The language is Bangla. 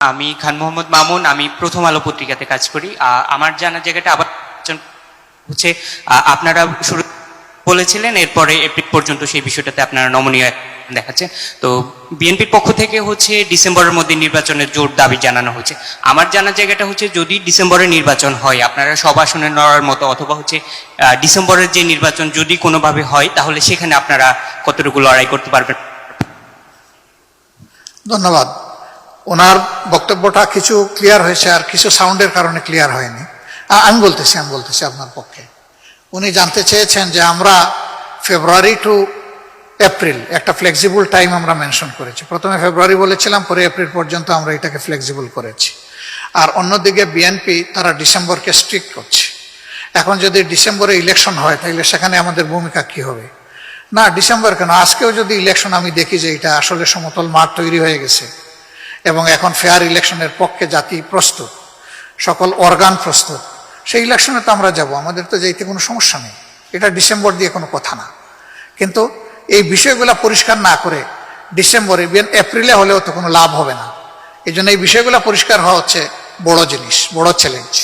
আমি খান মোহাম্মদ মামুন, আমি প্রথম আলো পত্রিকাতে কাজ করি। আমার জানার জায়গাটা আবার হচ্ছে, আপনারা শুরু বলেছিলেন এরপরে এপ্রিল পর্যন্ত সেই বিষয়টাতে আপনারা নমনীয় দেখাচ্ছে। তো বিএনপির পক্ষ থেকে হচ্ছে ডিসেম্বরের মধ্যে নির্বাচনের জোর দাবি জানানো হচ্ছে। আমার জানার জায়গাটা হচ্ছে, যদি ডিসেম্বরে নির্বাচন হয়, আপনারা সব আসনে লড়ার মতো, অথবা হচ্ছে ডিসেম্বরের যে নির্বাচন যদি কোনোভাবে হয়, তাহলে সেখানে আপনারা কতটুকু লড়াই করতে পারবেন? ধন্যবাদ। ওনার বক্তব্যটা কিছু ক্লিয়ার হয়েছে আর কিছু সাউন্ডের কারণে ক্লিয়ার হয়নি। আমি বলতেছি আপনার পক্ষে। উনি জানতে চেয়েছেন যে আমরা ফেব্রুয়ারি টু এপ্রিল একটা ফ্লেক্সিবল টাইম আমরা মেনশন করেছি। প্রথমে ফেব্রুয়ারি বলেছিলাম, পরে এপ্রিল পর্যন্ত আমরা এটাকে ফ্লেক্সিবল করেছি। আর অন্যদিকে বিএনপি তারা ডিসেম্বরকে স্ট্রিক্ট করছে। এখন যদি ডিসেম্বরে ইলেকশন হয় তাহলে সেখানে আমাদের ভূমিকা কি হবে? না, ডিসেম্বর কেন, আজকেও যদি ইলেকশন আমি দেখি যে এটা আসলে সমতল মাঠ তৈরি হয়ে গেছে এবং এখন ফেয়ার ইলেকশনের পক্ষে জাতি প্রস্তুত, সকল অর্গান প্রস্তুত, সেই ইলেকশনে তো আমরা যাব, আমাদের তো যাইতে কোনো সমস্যা নেই। এটা ডিসেম্বর দিয়ে কোনো কথা না। কিন্তু এই বিষয়গুলো পরিষ্কার না করে ডিসেম্বরে এপ্রিলে হলেও তো কোনো লাভ হবে না। এই জন্য এই বিষয়গুলো পরিষ্কার হওয়া হচ্ছে বড় জিনিস, বড় চ্যালেঞ্জ।